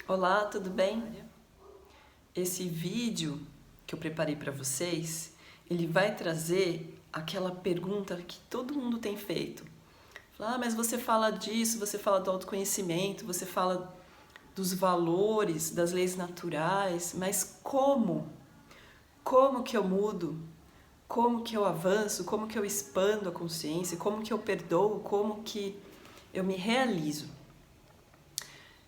Olá, tudo bem? Esse vídeo que eu preparei para vocês, ele vai trazer aquela pergunta que todo mundo tem feito. Mas você fala disso, você fala do autoconhecimento, você fala dos valores, das leis naturais, mas como? Como que eu mudo? Como que eu avanço? Como que eu expando a consciência? Como que eu perdoo? Como que eu me realizo?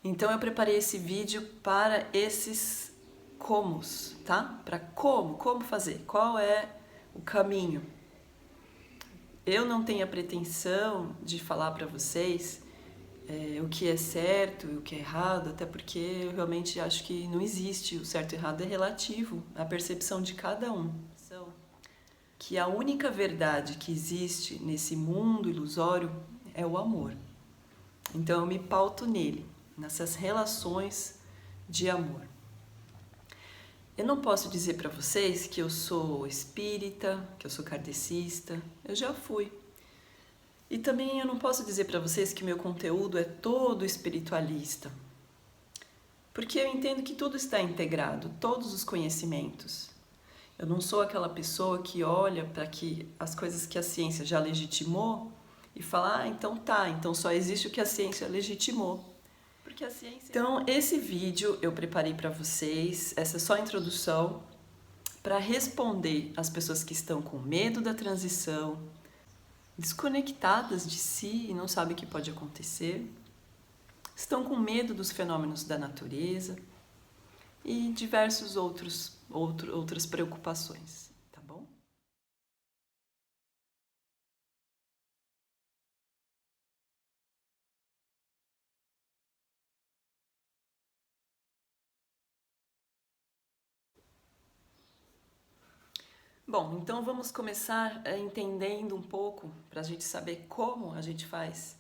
Então eu preparei esse vídeo para esses comos, tá? Para como fazer, qual é o caminho. Eu não tenho a pretensão de falar para vocês o que é certo e o que é errado, até porque eu realmente acho que não existe, o certo e errado é relativo à percepção de cada um. Que a única verdade que existe nesse mundo ilusório é o amor. Então eu me pauto nele, nessas relações de amor. Eu não posso dizer para vocês que eu sou espírita, que eu sou kardecista, eu já fui. E também eu não posso dizer para vocês que meu conteúdo é todo espiritualista, porque eu entendo que tudo está integrado, todos os conhecimentos. Eu não sou aquela pessoa que olha para que as coisas que a ciência já legitimou e fala, então tá, então só existe o que a ciência legitimou. Então, esse vídeo eu preparei para vocês, essa é só a introdução, para responder às pessoas que estão com medo da transição, desconectadas de si e não sabem o que pode acontecer, estão com medo dos fenômenos da natureza e diversos outras preocupações, tá bom? Bom, então vamos começar entendendo um pouco, para a gente saber como a gente faz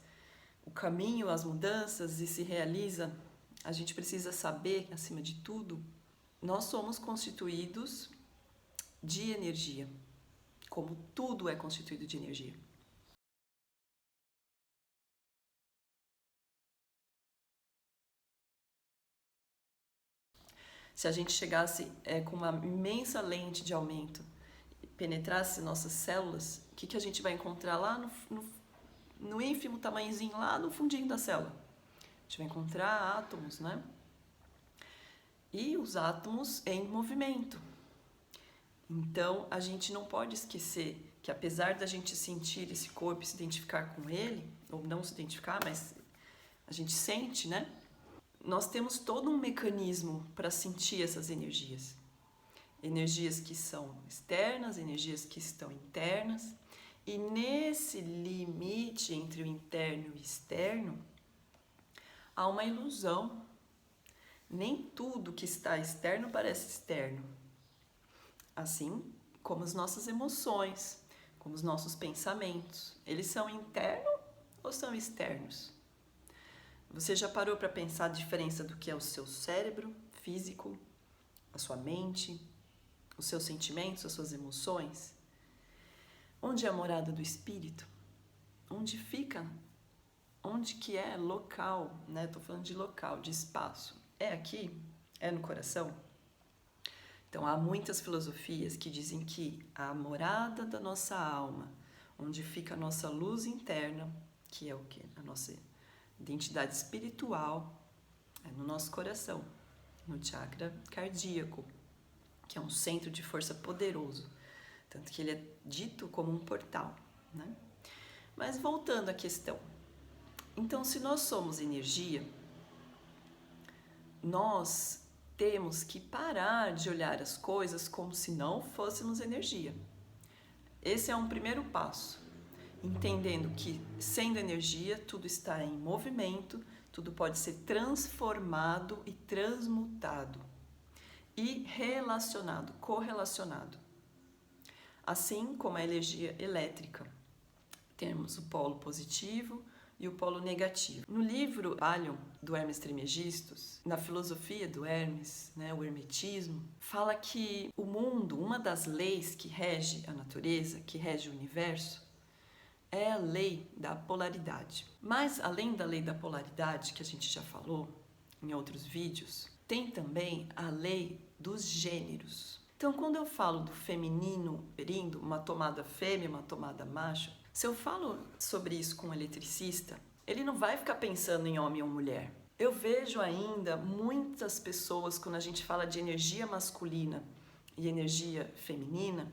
o caminho, as mudanças e se realiza. A gente precisa saber, acima de tudo, nós somos constituídos de energia, como tudo é constituído de energia. Se a gente chegasse com uma imensa lente de aumento e penetrasse nossas células, o que a gente vai encontrar lá no ínfimo tamanhozinho, lá no fundinho da célula? A gente vai encontrar átomos, né? E os átomos em movimento. Então, a gente não pode esquecer que apesar da gente sentir esse corpo e se identificar com ele, ou não se identificar, mas a gente sente, né? Nós temos todo um mecanismo para sentir essas energias. Energias que são externas, energias que estão internas. E nesse limite entre o interno e o externo, há uma ilusão. Nem tudo que está externo parece externo. Assim como as nossas emoções, como os nossos pensamentos. Eles são internos ou são externos? Você já parou para pensar a diferença do que é o seu cérebro físico, a sua mente, os seus sentimentos, as suas emoções? Onde é a morada do espírito? Onde fica? Onde que é local, né? Estou falando de local, de espaço. É aqui? É no coração? Então, há muitas filosofias que dizem que a morada da nossa alma, onde fica a nossa luz interna, que é o que? A nossa identidade espiritual, é no nosso coração, no chakra cardíaco, que é um centro de força poderoso, tanto que ele é dito como um portal, né? Mas voltando à questão, então se nós somos energia, nós temos que parar de olhar as coisas como se não fôssemos energia. Esse é um primeiro passo, entendendo que sendo energia, tudo está em movimento, tudo pode ser transformado e transmutado e relacionado, correlacionado. Assim como a energia elétrica, temos o polo positivo e o polo negativo. No livro Halion, do Hermes Trismegistus, na filosofia do Hermes, né, o hermetismo, fala que o mundo, uma das leis que rege a natureza, que rege o universo, é a lei da polaridade. Mas além da lei da polaridade, que a gente já falou, em outros vídeos, tem também a lei dos gêneros. Então, quando eu falo do feminino ferindo, uma tomada fêmea, uma tomada macho, se eu falo sobre isso com um eletricista, ele não vai ficar pensando em homem ou mulher. Eu vejo ainda muitas pessoas, quando a gente fala de energia masculina e energia feminina,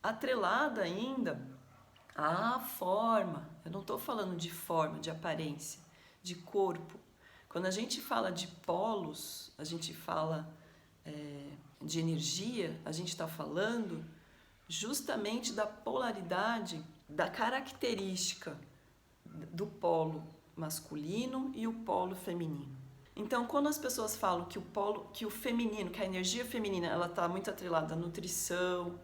atrelada ainda à forma. Eu não estou falando de forma, de aparência, de corpo. Quando a gente fala de polos, a gente fala de energia, a gente está falando justamente da polaridade, da característica do polo masculino e o polo feminino. Então, quando as pessoas falam que o feminino, que a energia feminina, ela está muito atrelada à nutrição,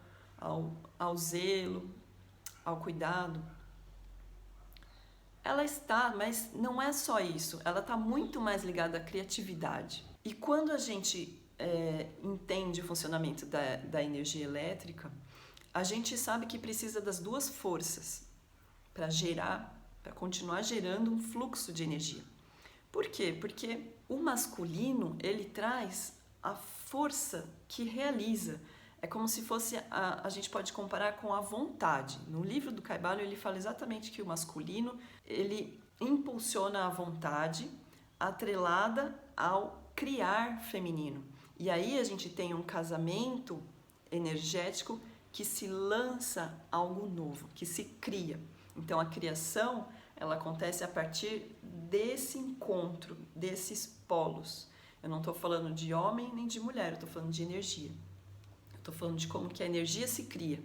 ao zelo, ao cuidado, ela está, mas não é só isso, ela está muito mais ligada à criatividade. E quando a gente entende o funcionamento da energia elétrica, a gente sabe que precisa das duas forças para continuar gerando um fluxo de energia. Por quê? Porque o masculino, ele traz a força que realiza. É como se fosse, a gente pode comparar com a vontade. No livro do Caibalion, ele fala exatamente que o masculino, ele impulsiona a vontade atrelada ao criar feminino. E aí a gente tem um casamento energético que se lança algo novo, que se cria. Então a criação, ela acontece a partir desse encontro, desses polos. Eu não estou falando de homem nem de mulher, eu estou falando de energia. Estou falando de como que a energia se cria.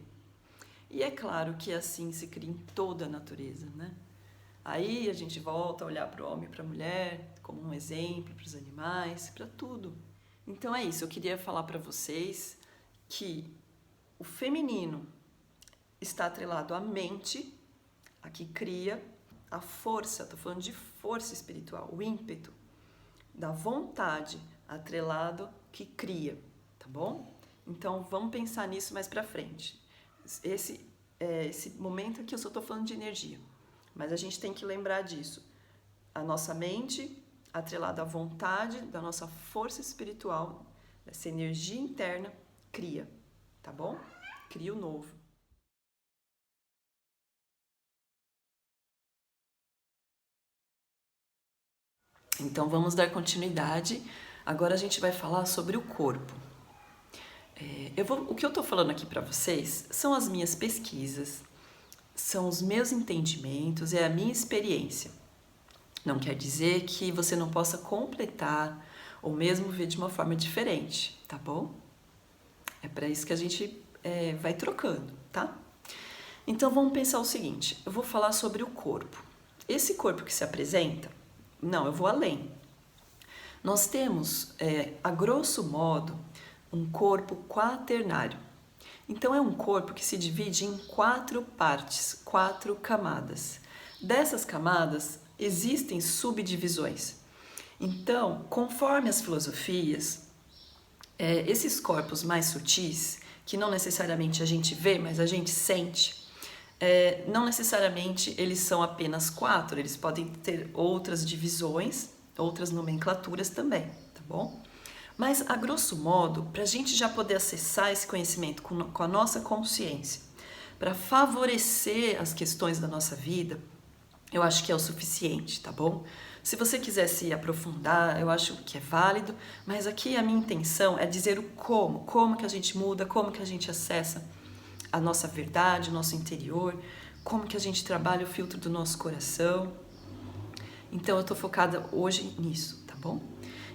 E é claro que assim se cria em toda a natureza, né? Aí a gente volta a olhar para o homem e para a mulher como um exemplo, para os animais, para tudo. Então é isso, eu queria falar para vocês que o feminino está atrelado à mente, a que cria, a força, estou falando de força espiritual, o ímpeto, da vontade, atrelado que cria, tá bom? Então, vamos pensar nisso mais pra frente. Esse momento aqui eu só estou falando de energia, mas a gente tem que lembrar disso. A nossa mente, atrelada à vontade da nossa força espiritual, essa energia interna, cria, tá bom? Cria o novo. Então, vamos dar continuidade. Agora a gente vai falar sobre o corpo. O que eu estou falando aqui para vocês são as minhas pesquisas, são os meus entendimentos, é a minha experiência. Não quer dizer que você não possa completar ou mesmo ver de uma forma diferente, tá bom? É para isso que a gente vai trocando, tá? Então vamos pensar o seguinte, eu vou falar sobre o corpo. Esse corpo que se apresenta, não, eu vou além. Nós temos, a grosso modo, um corpo quaternário. Então é um corpo que se divide em 4 partes, 4 camadas. Dessas camadas existem subdivisões. Então, conforme as filosofias, esses corpos mais sutis, que não necessariamente a gente vê, mas a gente sente, não necessariamente eles são apenas 4, eles podem ter outras divisões, outras nomenclaturas também, tá bom? Mas, a grosso modo, para a gente já poder acessar esse conhecimento com a nossa consciência, para favorecer as questões da nossa vida, eu acho que é o suficiente, tá bom? Se você quiser se aprofundar, eu acho que é válido, mas aqui a minha intenção é dizer o como que a gente muda, como que a gente acessa a nossa verdade, o nosso interior, como que a gente trabalha o filtro do nosso coração. Então eu estou focada hoje nisso, tá bom?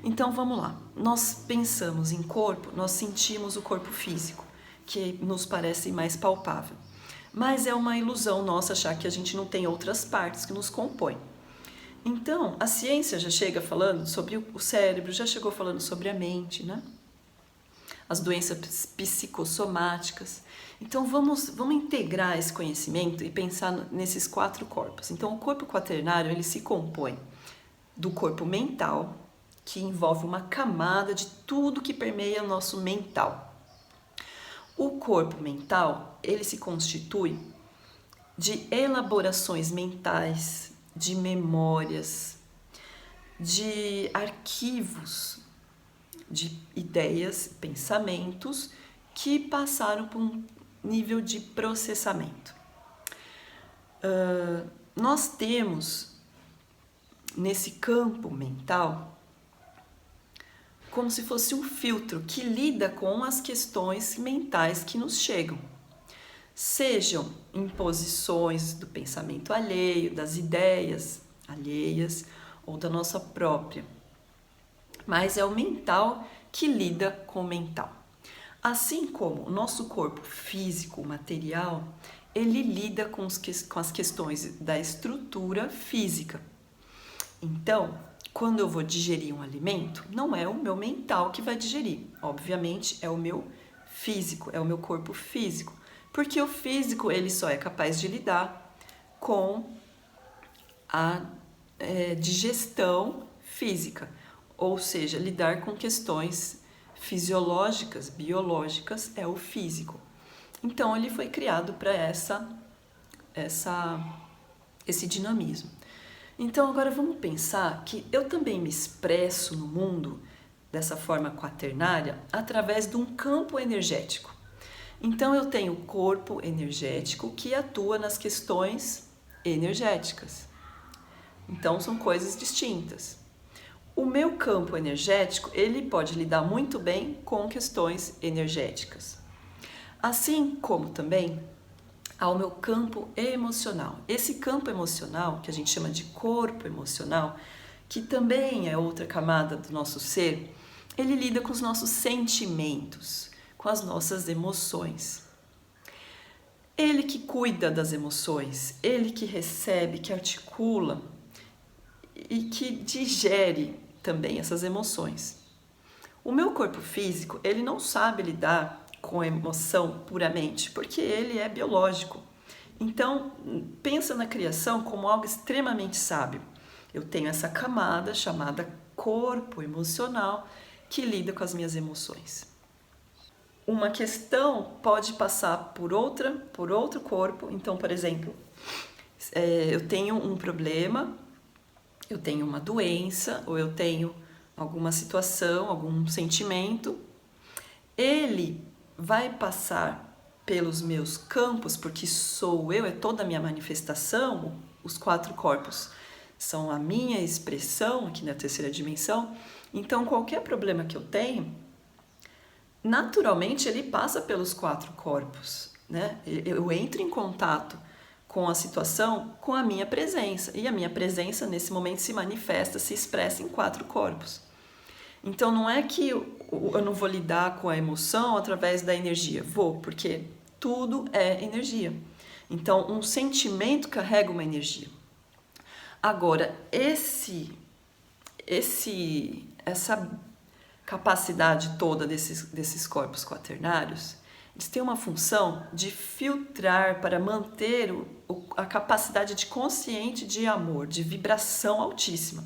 Então vamos lá, nós pensamos em corpo, nós sentimos o corpo físico, que nos parece mais palpável. Mas é uma ilusão nossa achar que a gente não tem outras partes que nos compõem. Então, a ciência já chega falando sobre o cérebro, já chegou falando sobre a mente, né? As doenças psicossomáticas. Então, vamos integrar esse conhecimento e pensar nesses 4 corpos. Então, o corpo quaternário, ele se compõe do corpo mental, que envolve uma camada de tudo que permeia o nosso mental. O corpo mental, ele se constitui de elaborações mentais, de memórias, de arquivos de ideias, pensamentos que passaram por um nível de processamento. Nós temos nesse campo mental como se fosse um filtro que lida com as questões mentais que nos chegam, sejam imposições do pensamento alheio, das ideias alheias ou da nossa própria. Mas é o mental que lida com o mental. Assim como o nosso corpo físico, material, ele lida com as questões da estrutura física. Então, quando eu vou digerir um alimento, não é o meu mental que vai digerir. Obviamente, é o meu físico, é o meu corpo físico. Porque o físico, ele só é capaz de lidar com a digestão física. Ou seja, lidar com questões fisiológicas, biológicas, é o físico. Então, ele foi criado para esse dinamismo. Então, agora vamos pensar que eu também me expresso no mundo dessa forma quaternária através de um campo energético. Então, eu tenho o corpo energético que atua nas questões energéticas. Então, são coisas distintas. O meu campo energético, ele pode lidar muito bem com questões energéticas. Assim como também ao meu campo emocional. Esse campo emocional, que a gente chama de corpo emocional, que também é outra camada do nosso ser, ele lida com os nossos sentimentos, com as nossas emoções. Ele que cuida das emoções, ele que recebe, que articula e que digere também essas emoções. O meu corpo físico, ele não sabe lidar com a emoção puramente, porque ele é biológico. Então, pensa na criação como algo extremamente sábio. Eu tenho essa camada chamada corpo emocional que lida com as minhas emoções. Uma questão pode passar por outro corpo. Então, por exemplo, eu tenho um problema, eu tenho uma doença, ou eu tenho alguma situação, algum sentimento. Ele vai passar pelos meus campos, porque sou eu, é toda a minha manifestação, os 4 corpos são a minha expressão aqui na terceira dimensão. Então, qualquer problema que eu tenho, naturalmente ele passa pelos 4 corpos, né? Eu entro em contato com a situação com a minha presença, e a minha presença nesse momento se manifesta, se expressa em 4 corpos. Então, não é que eu não vou lidar com a emoção através da energia. Vou, porque tudo é energia. Então, um sentimento carrega uma energia. Agora, essa capacidade toda desses corpos quaternários, eles têm uma função de filtrar para manter a capacidade de consciente de amor, de vibração altíssima.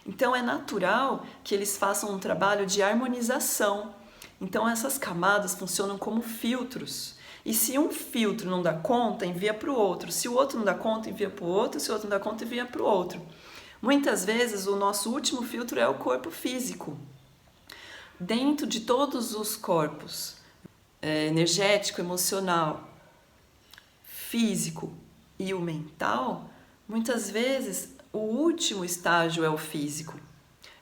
Então, é natural que eles façam um trabalho de harmonização. Então, essas camadas funcionam como filtros. E se um filtro não dá conta, envia para o outro. Se o outro não dá conta, envia para o outro. Se o outro não dá conta, envia para o outro. Muitas vezes, o nosso último filtro é o corpo físico. Dentro de todos os corpos, energético, emocional, físico e o mental, muitas vezes o último estágio é o físico,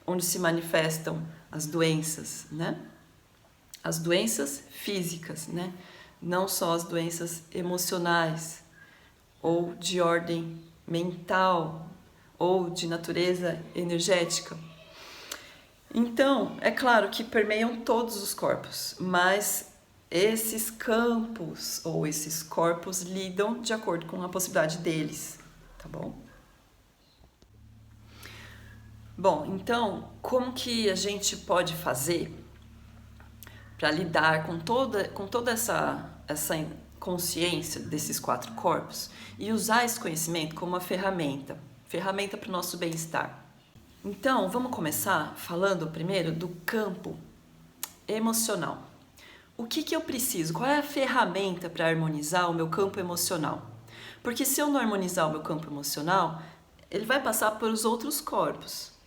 onde se manifestam as doenças, né? As doenças físicas, né? Não só as doenças emocionais, ou de ordem mental, ou de natureza energética. Então, é claro que permeiam todos os corpos, mas esses campos ou esses corpos lidam de acordo com a possibilidade deles, tá bom? Bom, então, como que a gente pode fazer para lidar com toda essa consciência desses 4 corpos e usar esse conhecimento como uma ferramenta para o nosso bem-estar? Então, vamos começar falando primeiro do campo emocional. O que eu preciso? Qual é a ferramenta para harmonizar o meu campo emocional? Porque se eu não harmonizar o meu campo emocional, ele vai passar pelos outros corpos.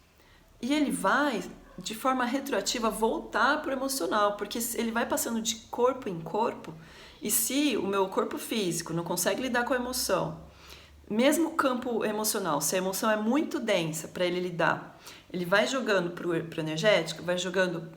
E ele vai, de forma retroativa, voltar para o emocional, porque ele vai passando de corpo em corpo, e se o meu corpo físico não consegue lidar com a emoção, mesmo o campo emocional, se a emoção é muito densa para ele lidar, ele vai jogando para o energético, vai jogando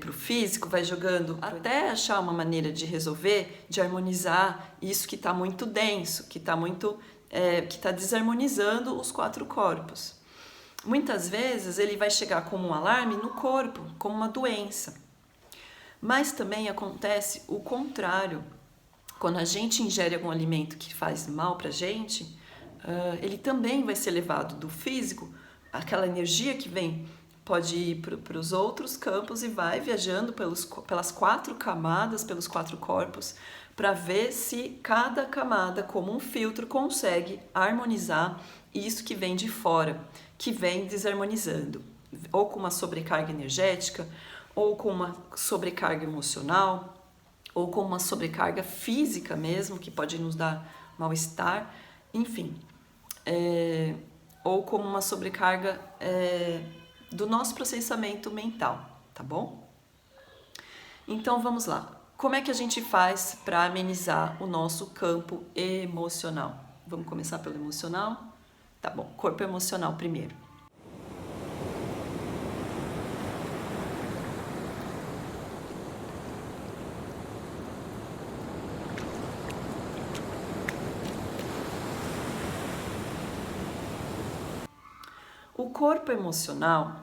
para o físico, vai jogando até achar uma maneira de resolver, de harmonizar isso que está muito denso, que está desarmonizando os 4 corpos. Muitas vezes ele vai chegar como um alarme no corpo, como uma doença. Mas também acontece o contrário. Quando a gente ingere algum alimento que faz mal para a gente, ele também vai ser levado do físico, aquela energia que vem pode ir para os outros campos e vai viajando pelas 4 camadas, pelos 4 corpos, para ver se cada camada, como um filtro, consegue harmonizar isso que vem de fora, que vem desarmonizando, ou com uma sobrecarga energética, ou com uma sobrecarga emocional, ou com uma sobrecarga física mesmo, que pode nos dar mal-estar, enfim, ou como uma sobrecarga do nosso processamento mental, tá bom? Então vamos lá. Como é que a gente faz para amenizar o nosso campo emocional? Vamos começar pelo emocional? Tá bom, corpo emocional primeiro. O corpo emocional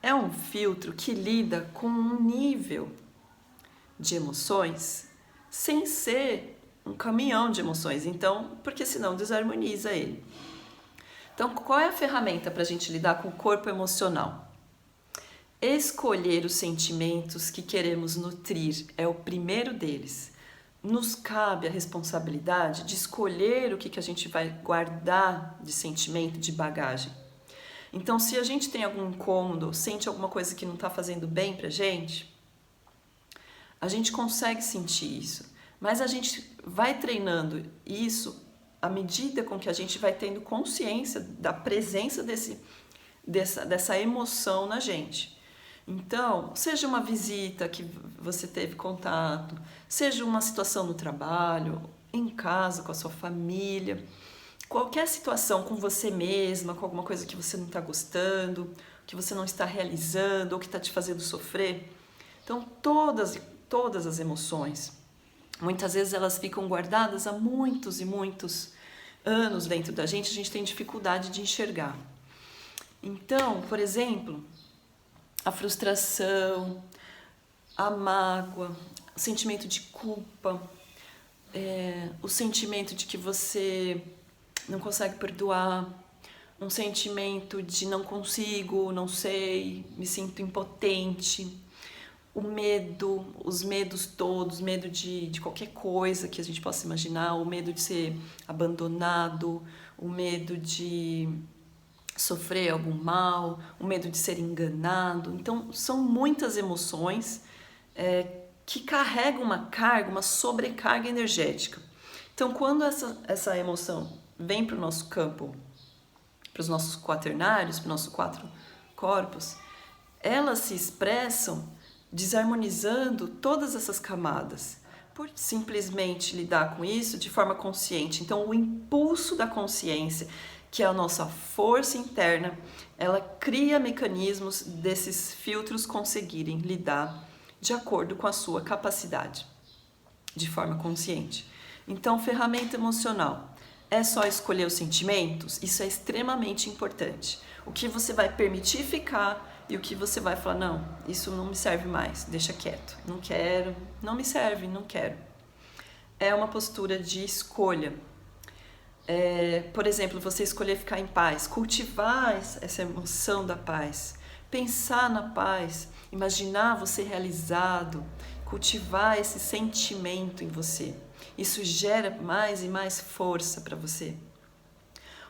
é um filtro que lida com um nível de emoções sem ser um caminhão de emoções, então, porque senão desarmoniza ele. Então, qual é a ferramenta para a gente lidar com o corpo emocional? Escolher os sentimentos que queremos nutrir é o primeiro deles. Nos cabe a responsabilidade de escolher o que a gente vai guardar de sentimento, de bagagem. Então, se a gente tem algum incômodo, sente alguma coisa que não está fazendo bem pra gente, a gente consegue sentir isso, mas a gente vai treinando isso à medida com que a gente vai tendo consciência da presença dessa emoção na gente. Então, seja uma visita que você teve contato, seja uma situação no trabalho, em casa, com a sua família, qualquer situação com você mesma, com alguma coisa que você não está gostando, que você não está realizando ou que está te fazendo sofrer. Então, todas as emoções, muitas vezes elas ficam guardadas há muitos e muitos anos dentro da gente, a gente tem dificuldade de enxergar. Então, por exemplo, a frustração, a mágoa, o sentimento de culpa, o sentimento de que você não consegue perdoar, um sentimento de não consigo, não sei, me sinto impotente, o medo, os medos todos, medo de qualquer coisa que a gente possa imaginar, o medo de ser abandonado, o medo de sofrer algum mal, o medo de ser enganado. Então, são muitas emoções que carregam uma carga, uma sobrecarga energética. Então, quando essa emoção vem para o nosso campo, para os nossos quaternários, para os nossos 4 corpos, elas se expressam desarmonizando todas essas camadas, por simplesmente lidar com isso de forma consciente. Então, o impulso da consciência, que é a nossa força interna, ela cria mecanismos desses filtros conseguirem lidar de acordo com a sua capacidade, de forma consciente. Então, ferramenta emocional. É só escolher os sentimentos? Isso é extremamente importante. O que você vai permitir ficar e o que você vai falar, não, isso não me serve mais, deixa quieto, não quero, não me serve, não quero. É uma postura de escolha. Por exemplo, você escolher ficar em paz, cultivar essa emoção da paz, pensar na paz, imaginar você realizado, cultivar esse sentimento em você. Isso gera mais e mais força para você.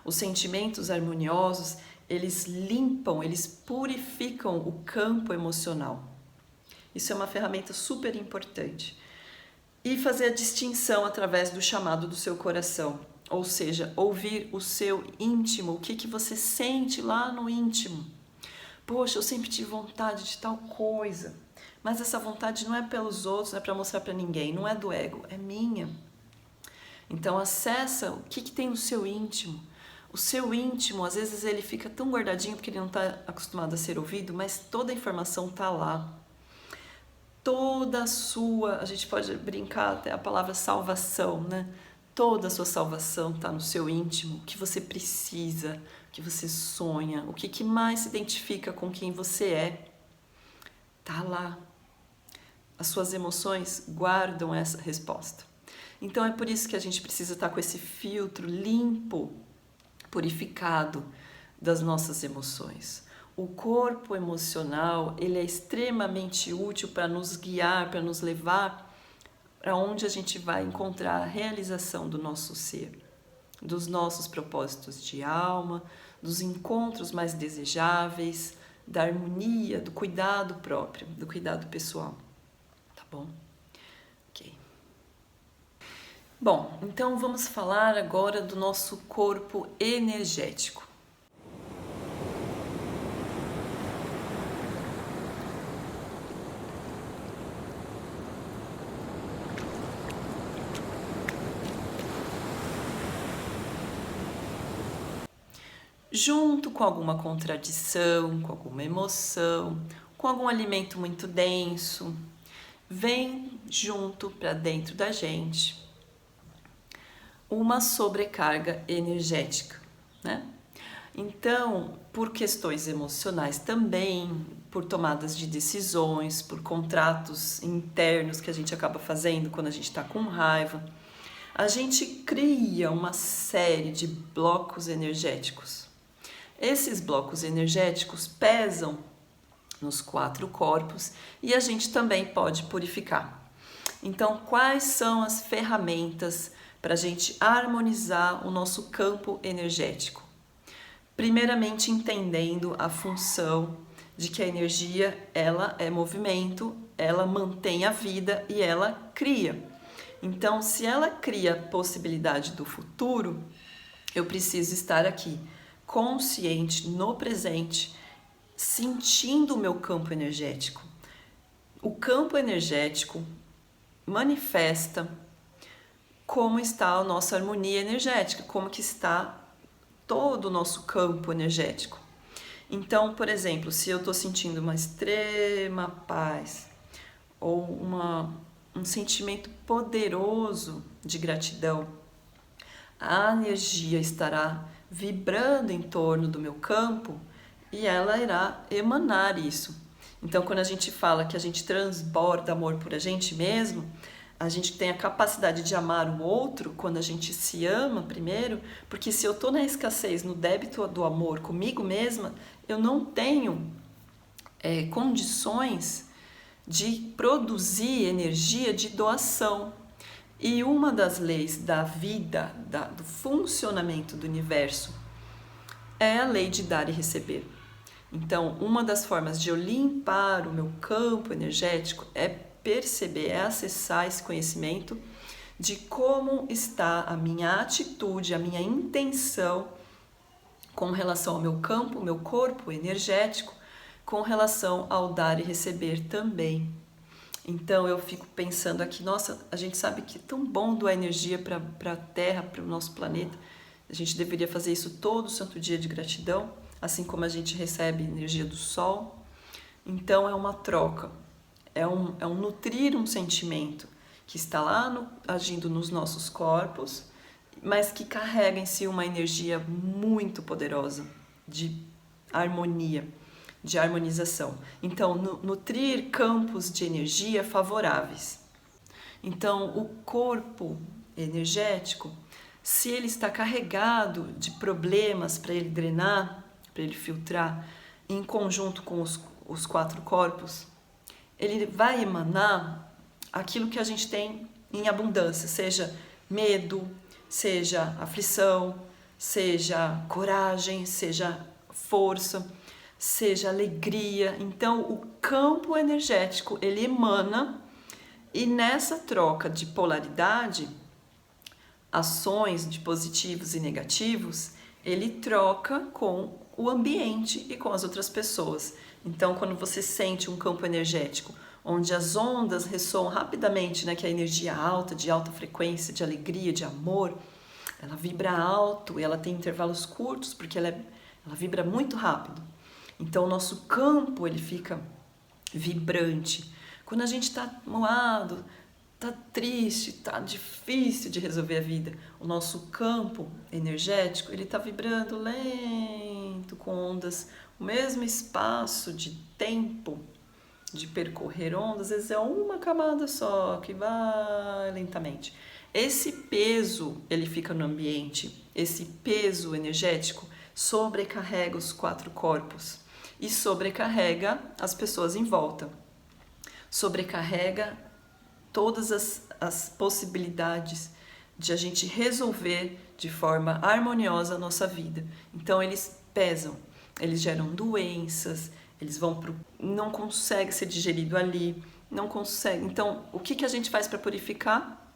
Os sentimentos harmoniosos, eles limpam, eles purificam o campo emocional. Isso é uma ferramenta super importante. E fazer a distinção através do chamado do seu coração. ou seja, ouvir o seu íntimo, o que você sente lá no íntimo. Poxa, eu sempre tive vontade de tal coisa, mas essa vontade não é pelos outros, não é para mostrar para ninguém, não é do ego, é minha. Então acessa o que tem no seu íntimo. O seu íntimo, às vezes ele fica tão guardadinho porque ele não está acostumado a ser ouvido, mas toda a informação está lá. Toda a sua, a gente pode brincar até a palavra salvação, né? Toda a sua salvação está no seu íntimo, o que você precisa, o que você sonha, o que mais se identifica com quem você é, está lá. As suas emoções guardam essa resposta. Então é por isso que a gente precisa estar com esse filtro limpo, purificado das nossas emoções. O corpo emocional, ele é extremamente útil para nos guiar, para nos levar para onde a gente vai encontrar a realização do nosso ser, dos nossos propósitos de alma, dos encontros mais desejáveis, da harmonia, do cuidado próprio, do cuidado pessoal. Tá bom? Ok. Bom, então vamos falar agora do nosso corpo energético. Junto com alguma contradição, com alguma emoção, com algum alimento muito denso, vem junto para dentro da gente uma sobrecarga energética, né? Então, por questões emocionais também, por tomadas de decisões, por contratos internos que a gente acaba fazendo quando a gente está com raiva, a gente cria uma série de blocos energéticos. Esses blocos energéticos pesam nos 4 corpos e a gente também pode purificar. Então, quais são as ferramentas para a gente harmonizar o nosso campo energético? Primeiramente, entendendo a função de que a energia, ela é movimento, ela mantém a vida e ela cria. Então, se ela cria a possibilidade do futuro, eu preciso estar aqui, consciente, no presente, sentindo o meu campo energético. O campo energético manifesta como está a nossa harmonia energética, como que está todo o nosso campo energético. Então, por exemplo, se eu estou sentindo uma extrema paz ou um sentimento poderoso de gratidão, a energia estará vibrando em torno do meu campo e ela irá emanar isso. Então, quando a gente fala que a gente transborda amor por a gente mesmo, a gente tem a capacidade de amar o outro quando a gente se ama primeiro, porque se eu estou na escassez, no débito do amor comigo mesma, eu não tenho condições de produzir energia de doação. E uma das leis da vida, do funcionamento do universo, é a lei de dar e receber. Então, uma das formas de eu limpar o meu campo energético é perceber, é acessar esse conhecimento de como está a minha atitude, a minha intenção com relação ao meu campo, meu corpo energético, com relação ao dar e receber também. Então eu fico pensando aqui, nossa, a gente sabe que é tão bom doar energia para a Terra, para o nosso planeta. A gente deveria fazer isso todo santo dia de gratidão, assim como a gente recebe energia do Sol. Então é uma troca, é um nutrir um sentimento que está lá agindo nos nossos corpos, mas que carrega em si uma energia muito poderosa de harmonia, de harmonização. Então, nutrir campos de energia favoráveis. Então, o corpo energético, se ele está carregado de problemas para ele drenar, para ele filtrar, em conjunto com os 4 corpos, ele vai emanar aquilo que a gente tem em abundância, seja medo, seja aflição, seja coragem, seja força, seja alegria. Então, o campo energético, ele emana, e nessa troca de polaridade, ações de positivos e negativos, ele troca com o ambiente e com as outras pessoas. Então, quando você sente um campo energético onde as ondas ressoam rapidamente, né, que é a energia alta, de alta frequência, de alegria, de amor, ela vibra alto e ela tem intervalos curtos porque ela vibra muito rápido. Então, o nosso campo ele fica vibrante. Quando a gente está moado, está triste, está difícil de resolver a vida, o nosso campo energético ele está vibrando lento, com ondas, o mesmo espaço de tempo de percorrer ondas, às vezes é uma camada só que vai lentamente. Esse peso ele fica no ambiente, esse peso energético sobrecarrega os 4 corpos e sobrecarrega as pessoas em volta, sobrecarrega todas as possibilidades de a gente resolver de forma harmoniosa a nossa vida. Então eles pesam, eles geram doenças, eles não consegue ser digerido ali, não consegue. Então, o que a gente faz para purificar?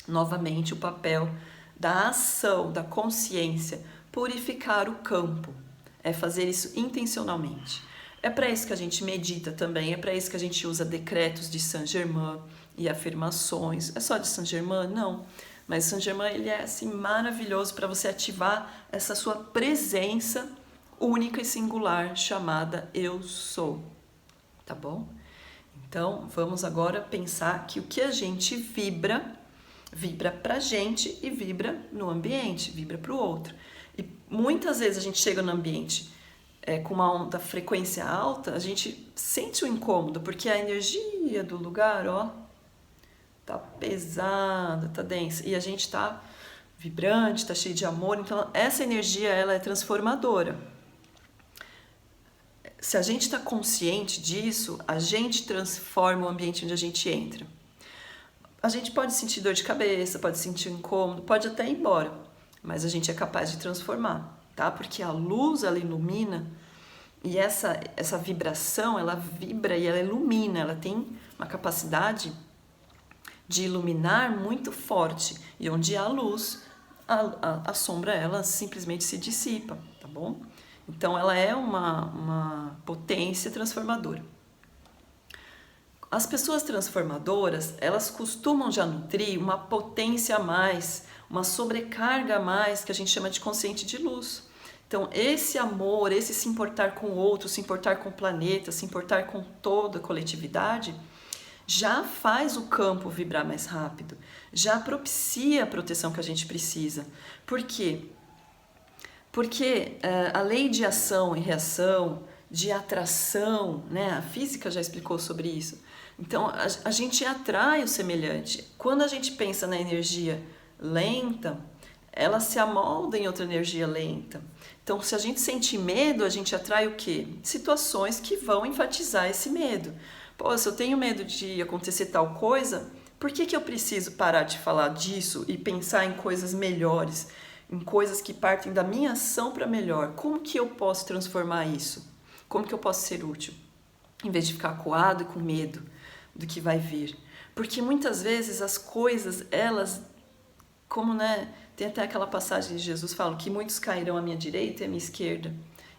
Novamente, o papel da ação, da consciência, purificar o campo, é fazer isso intencionalmente. É para isso que a gente medita também, é para isso que a gente usa decretos de Saint-Germain e afirmações. É só de Saint-Germain? Não. Mas Saint-Germain ele é assim maravilhoso para você ativar essa sua presença única e singular chamada Eu Sou. Tá bom? Então, vamos agora pensar que o que a gente vibra pra gente e vibra no ambiente, vibra pro outro. E muitas vezes a gente chega no ambiente com uma onda frequência alta, a gente sente o incômodo, porque a energia do lugar, ó, tá pesada, tá densa, e a gente tá vibrante, tá cheio de amor, então essa energia ela é transformadora. Se a gente está consciente disso, a gente transforma o ambiente onde a gente entra. A gente pode sentir dor de cabeça, pode sentir incômodo, pode até ir embora, mas a gente é capaz de transformar, tá? Porque a luz, ela ilumina e essa vibração, ela vibra e ela ilumina, ela tem uma capacidade de iluminar muito forte. E onde há luz, a sombra, ela simplesmente se dissipa, tá bom? Então, ela é uma potência transformadora. As pessoas transformadoras, elas costumam já nutrir uma potência a mais, uma sobrecarga a mais, que a gente chama de consciente de luz. Então, esse amor, esse se importar com o outro, se importar com o planeta, se importar com toda a coletividade, já faz o campo vibrar mais rápido, já propicia a proteção que a gente precisa. Por quê? Porque a lei de ação e reação, de atração, né? A física já explicou sobre isso. Então, a gente atrai o semelhante. Quando a gente pensa na energia lenta, ela se amolda em outra energia lenta. Então, se a gente sente medo, a gente atrai o quê? Situações que vão enfatizar esse medo. Pô, se eu tenho medo de acontecer tal coisa, por que eu preciso parar de falar disso e pensar em coisas melhores? Em coisas que partem da minha ação para melhor. Como que eu posso transformar isso? Como que eu posso ser útil? Em vez de ficar acuado e com medo do que vai vir. Porque muitas vezes as coisas, elas, como, né, tem até aquela passagem de Jesus fala que muitos cairão à minha direita e à minha esquerda.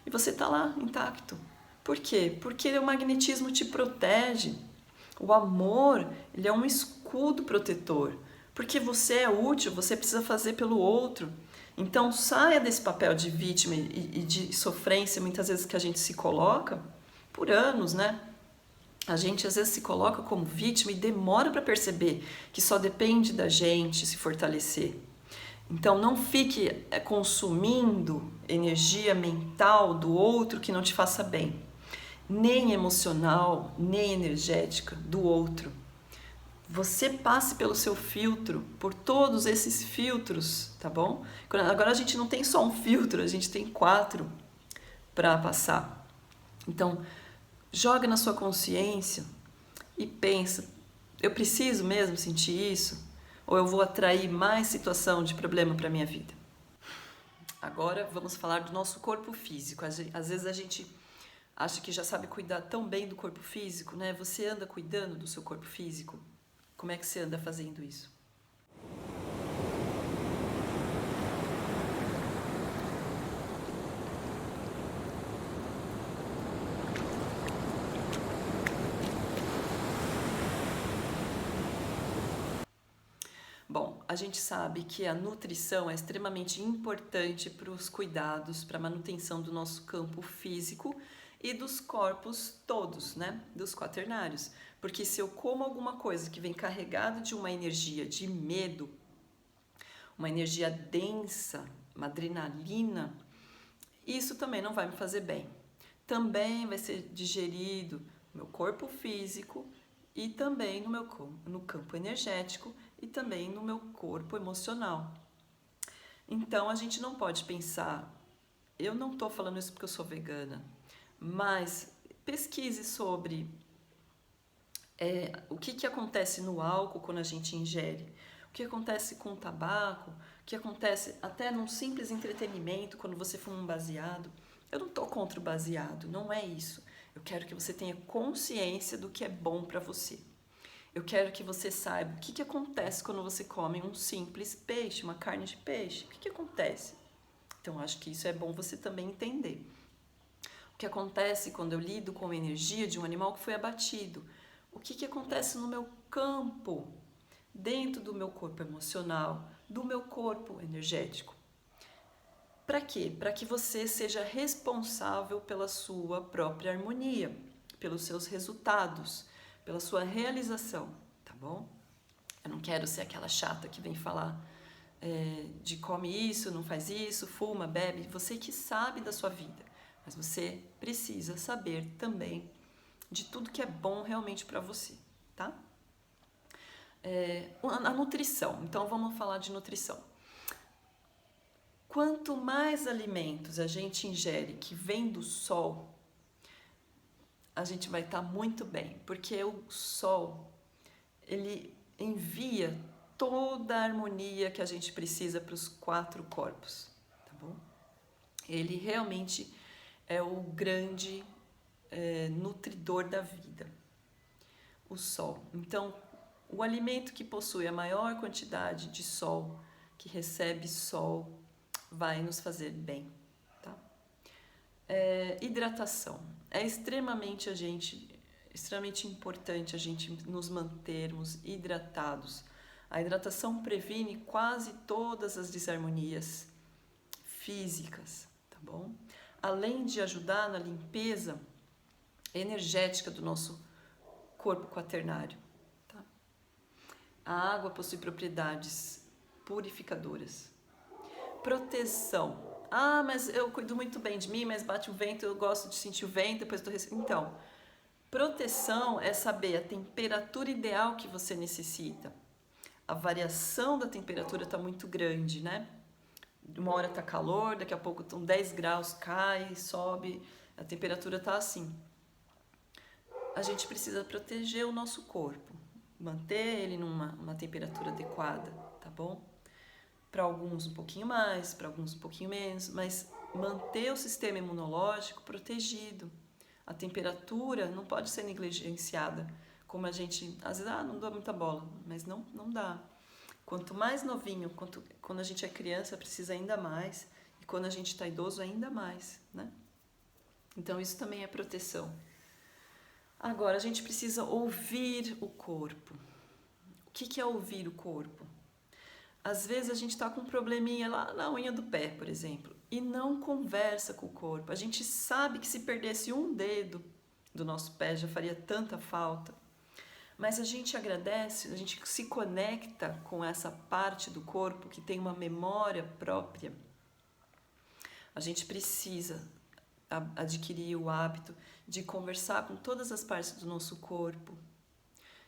E você está lá, intacto. Por quê? Porque o magnetismo te protege. O amor, ele é um escudo protetor. Porque você é útil, você precisa fazer pelo outro. Então, saia desse papel de vítima e de sofrência, muitas vezes que a gente se coloca, por anos, né? A gente às vezes se coloca como vítima e demora para perceber que só depende da gente se fortalecer. Então, não fique consumindo energia mental do outro que não te faça bem, nem emocional, nem energética do outro. Você passe pelo seu filtro, por todos esses filtros, tá bom? Agora a gente não tem só um filtro, a gente tem 4 para passar. Então, joga na sua consciência e pensa, eu preciso mesmo sentir isso? Ou eu vou atrair mais situação de problema para minha vida? Agora vamos falar do nosso corpo físico. Às vezes a gente acha que já sabe cuidar tão bem do corpo físico, né? Você anda cuidando do seu corpo físico? Como é que você anda fazendo isso? gente sabe que a nutrição é extremamente importante para os cuidados, para a manutenção do nosso campo físico e dos corpos todos, né? Dos quaternários. Porque se eu como alguma coisa que vem carregada de uma energia de medo, uma energia densa, uma adrenalina, isso também não vai me fazer bem. Também vai ser digerido no meu corpo físico e também no campo energético e também no meu corpo emocional. Então a gente não pode pensar, eu não estou falando isso porque eu sou vegana, mas pesquise sobre o que acontece no álcool quando a gente ingere, o que acontece com o tabaco, o que acontece até num simples entretenimento quando você fuma um baseado. Eu não estou contra o baseado, não é isso. Eu quero que você tenha consciência do que é bom para você. Eu quero que você saiba o que acontece quando você come um simples peixe, uma carne de peixe. O que acontece? Então, acho que isso é bom você também entender. O que acontece quando eu lido com a energia de um animal que foi abatido? O que acontece no meu campo, dentro do meu corpo emocional, do meu corpo energético? Para quê? Para que você seja responsável pela sua própria harmonia, pelos seus resultados, pela sua realização, tá bom? Eu não quero ser aquela chata que vem falar de come isso, não faz isso, fuma, bebe. Você que sabe da sua vida, mas você precisa saber também de tudo que é bom realmente para você, tá? A nutrição. Então vamos falar de nutrição. Quanto mais alimentos a gente ingere que vem do sol, a gente vai estar muito bem, porque o sol, ele envia toda a harmonia que a gente precisa para os 4 corpos, tá bom? Ele realmente é o grande nutridor da vida, o sol. Então, o alimento que possui a maior quantidade de sol, que recebe sol, vai nos fazer bem, tá? Hidratação. É extremamente importante a gente nos mantermos hidratados. A hidratação previne quase todas as desarmonias físicas, tá bom? Além de ajudar na limpeza energética do nosso corpo quaternário, tá? A água possui propriedades purificadoras. Proteção. Ah, mas eu cuido muito bem de mim, mas bate o vento, eu gosto de sentir o vento, depois estou recebendo. Então, proteção é saber a temperatura ideal que você necessita. A variação da temperatura está muito grande, né? Uma hora está calor, daqui a pouco estão 10 graus, cai, sobe, a temperatura está assim. A gente precisa proteger o nosso corpo, manter ele numa temperatura adequada, tá bom? Para alguns um pouquinho mais, para alguns um pouquinho menos, mas manter o sistema imunológico protegido. A temperatura não pode ser negligenciada, como a gente, às vezes, não dá muita bola, mas não dá. Quanto mais novinho, quando a gente é criança, precisa ainda mais, e quando a gente está idoso, ainda mais, né? Então, isso também é proteção. Agora, a gente precisa ouvir o corpo. O que é ouvir o corpo? Às vezes a gente está com um probleminha lá na unha do pé, por exemplo, e não conversa com o corpo. A gente sabe que se perdesse um dedo do nosso pé já faria tanta falta. Mas a gente agradece, a gente se conecta com essa parte do corpo que tem uma memória própria. A gente precisa adquirir o hábito de conversar com todas as partes do nosso corpo.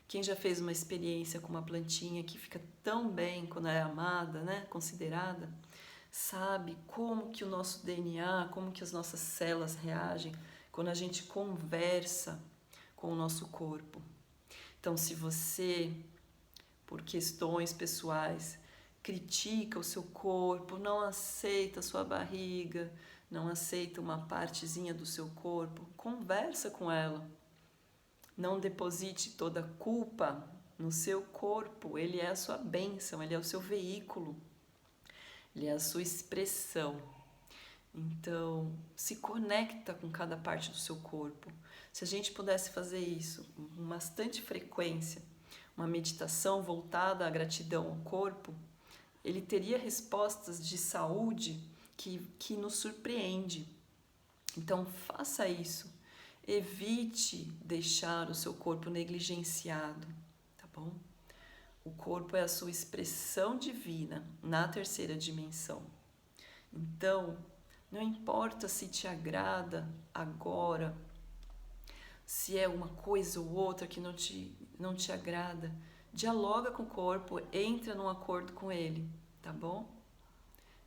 Quem já fez uma experiência com uma plantinha que fica tão bem quando é amada, né, considerada, sabe como que o nosso DNA, como que as nossas células reagem quando a gente conversa com o nosso corpo. Então, se você, por questões pessoais, critica o seu corpo, não aceita a sua barriga, não aceita uma partezinha do seu corpo, conversa com ela. Não deposite toda a culpa no seu corpo, ele é a sua bênção, ele é o seu veículo, ele é a sua expressão. Então, se conecta com cada parte do seu corpo. Se a gente pudesse fazer isso com bastante frequência, uma meditação voltada à gratidão ao corpo, ele teria respostas de saúde que nos surpreende. Então faça isso. Evite deixar o seu corpo negligenciado, tá bom? O corpo é a sua expressão divina na terceira dimensão. Então, não importa se te agrada agora, se é uma coisa ou outra que não te agrada, dialoga com o corpo, entra num acordo com ele, tá bom?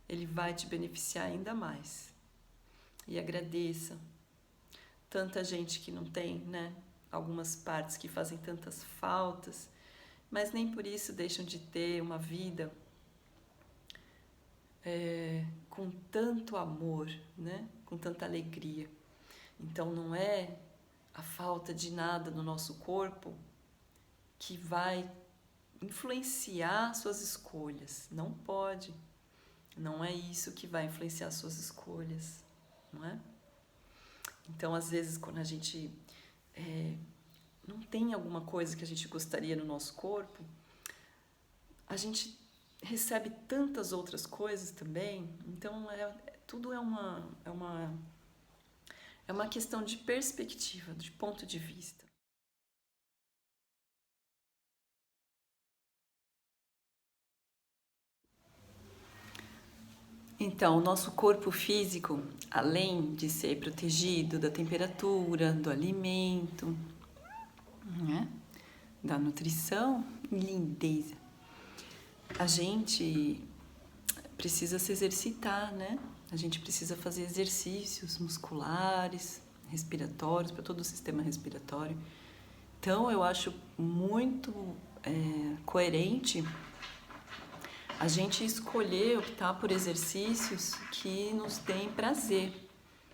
Ele vai te beneficiar ainda mais. E agradeça. Tanta gente que não tem, né? Algumas partes que fazem tantas faltas, mas nem por isso deixam de ter uma vida com tanto amor, né? Com tanta alegria. Então não é a falta de nada no nosso corpo que vai influenciar suas escolhas. Não pode. Não é isso que vai influenciar suas escolhas, não é? Então, às vezes, quando a gente não tem alguma coisa que a gente gostaria no nosso corpo, a gente recebe tantas outras coisas também. Então, tudo é uma questão de perspectiva, de ponto de vista. Então, o nosso corpo físico, além de ser protegido da temperatura, do alimento, né? Da nutrição e lindeza, a gente precisa se exercitar, né? A gente precisa fazer exercícios musculares, respiratórios, para todo o sistema respiratório. Então, eu acho muito coerente a gente escolher optar por exercícios que nos deem prazer,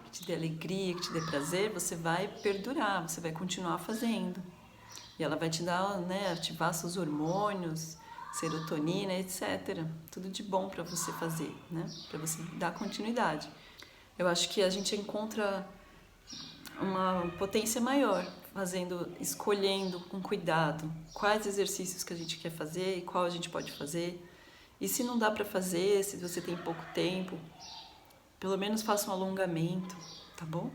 que te dê alegria, que te dê prazer. Você vai perdurar, você vai continuar fazendo. E ela vai te dar, né, ativar seus hormônios, serotonina, etc. Tudo de bom para você fazer, né? Para você dar continuidade. Eu acho que a gente encontra uma potência maior escolhendo com cuidado quais exercícios que a gente quer fazer e qual a gente pode fazer. E se não dá para fazer, se você tem pouco tempo, pelo menos faça um alongamento, tá bom?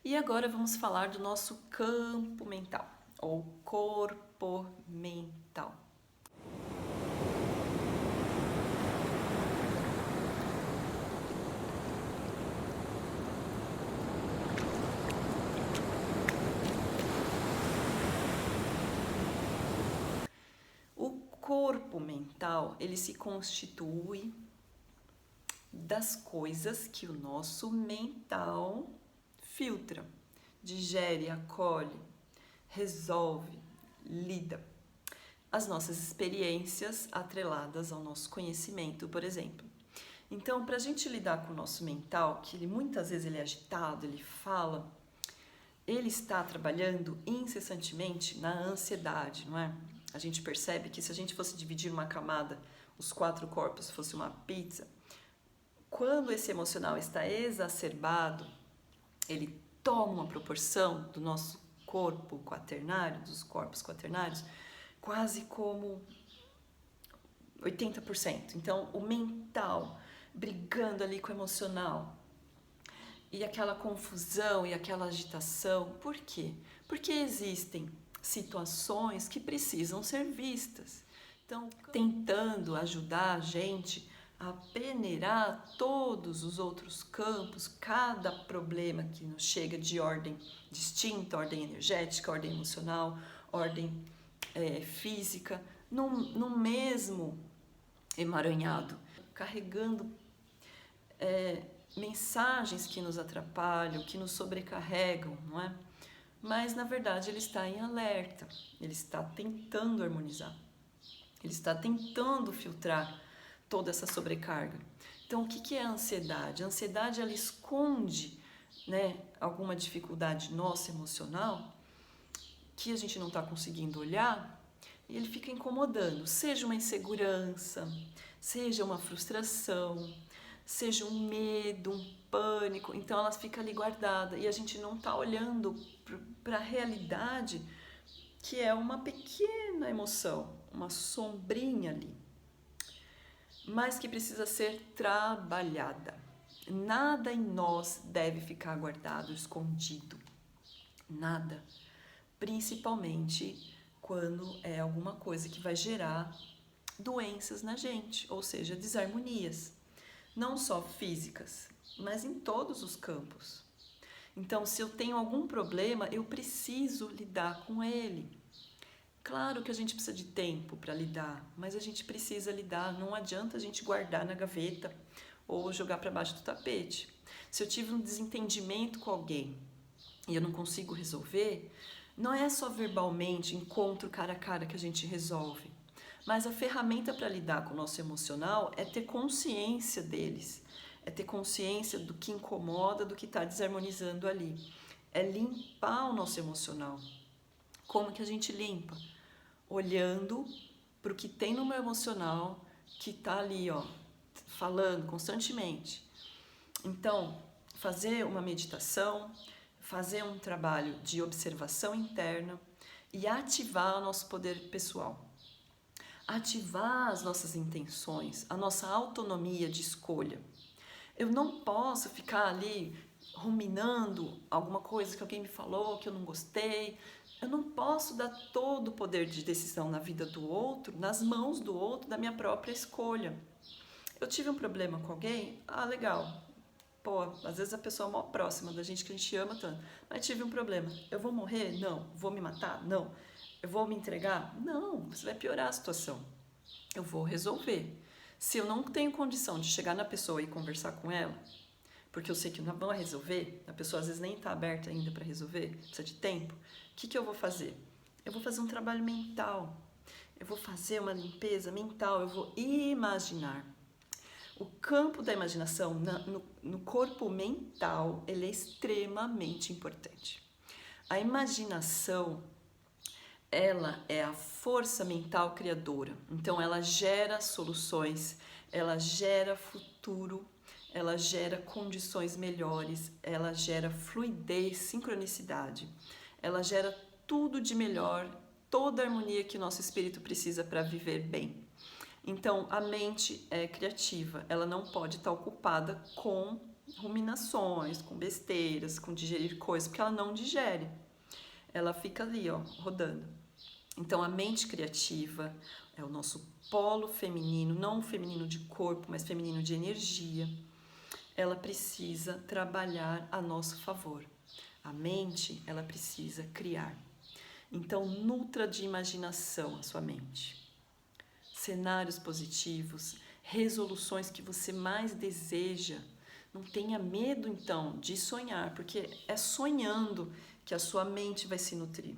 E agora vamos falar do nosso campo mental, ou corpo mental. O corpo mental, ele se constitui das coisas que o nosso mental filtra, digere, acolhe, resolve, lida. As nossas experiências atreladas ao nosso conhecimento, por exemplo. Então, para a gente lidar com o nosso mental, que muitas vezes ele é agitado, ele fala, ele está trabalhando incessantemente na ansiedade, não é? A gente percebe que se a gente fosse dividir uma camada, os 4 corpos fosse uma pizza, quando esse emocional está exacerbado, ele toma uma proporção do nosso corpo quaternário, dos corpos quaternários, quase como 80%. Então, o mental brigando ali com o emocional. E aquela confusão e aquela agitação. Por quê? Porque existem situações que precisam ser vistas. Então, tentando ajudar a gente a peneirar todos os outros campos, cada problema que nos chega de ordem distinta, ordem energética, ordem emocional, ordem física, no mesmo emaranhado, carregando mensagens que nos atrapalham, que nos sobrecarregam, não é? Mas, na verdade, ele está em alerta, ele está tentando harmonizar, ele está tentando filtrar toda essa sobrecarga. Então, o que é a ansiedade? A ansiedade, ela esconde, né, alguma dificuldade nossa emocional que a gente não está conseguindo olhar e ele fica incomodando, seja uma insegurança, seja uma frustração, seja um medo, um pânico. Então ela fica ali guardada e a gente não está olhando para a realidade, que é uma pequena emoção, uma sombrinha ali, mas que precisa ser trabalhada. Nada em nós deve ficar guardado, escondido. Nada. Principalmente quando é alguma coisa que vai gerar doenças na gente, ou seja, desarmonias. Não só físicas, mas em todos os campos. Então, se eu tenho algum problema, eu preciso lidar com ele. Claro que a gente precisa de tempo para lidar, mas a gente precisa lidar. Não adianta a gente guardar na gaveta ou jogar para baixo do tapete. Se eu tive um desentendimento com alguém e eu não consigo resolver, não é só verbalmente, encontro cara a cara que a gente resolve. Mas a ferramenta para lidar com o nosso emocional é ter consciência deles. É ter consciência do que incomoda, do que está desarmonizando ali. É limpar o nosso emocional. Como que a gente limpa? Olhando para o que tem no meu emocional, que está ali, ó, falando constantemente. Então, fazer uma meditação, fazer um trabalho de observação interna e ativar o nosso poder pessoal. Ativar as nossas intenções, a nossa autonomia de escolha. Eu não posso ficar ali ruminando alguma coisa que alguém me falou, que eu não gostei. Eu não posso dar todo o poder de decisão na vida do outro, nas mãos do outro, da minha própria escolha. Eu tive um problema com alguém, legal. Pô, às vezes a pessoa é mó próxima da gente, que a gente ama tanto. Mas tive um problema. Eu vou morrer? Não. Vou me matar? Não. Eu vou me entregar? Não. Você vai piorar a situação. Eu vou resolver. Se eu não tenho condição de chegar na pessoa e conversar com ela, porque eu sei que não vai resolver, a pessoa às vezes nem está aberta ainda para resolver, precisa de tempo, o que eu vou fazer? Eu vou fazer um trabalho mental. Eu vou fazer uma limpeza mental. Eu vou imaginar. O campo da imaginação no corpo mental, ele é extremamente importante. A imaginação, ela é a força mental criadora. Então, ela gera soluções, ela gera futuro, ela gera condições melhores, ela gera fluidez, sincronicidade. Ela gera tudo de melhor, toda a harmonia que o nosso espírito precisa para viver bem. Então, a mente é criativa, ela não pode estar ocupada com ruminações, com besteiras, com digerir coisas, porque ela não digere. Ela fica ali, ó, rodando. Então, a mente criativa é o nosso polo feminino, não feminino de corpo, mas feminino de energia. Ela precisa trabalhar a nosso favor. A mente, ela precisa criar. Então, nutra de imaginação a sua mente. Cenários positivos, resoluções que você mais deseja. Não tenha medo, então, de sonhar, porque é sonhando que a sua mente vai se nutrir.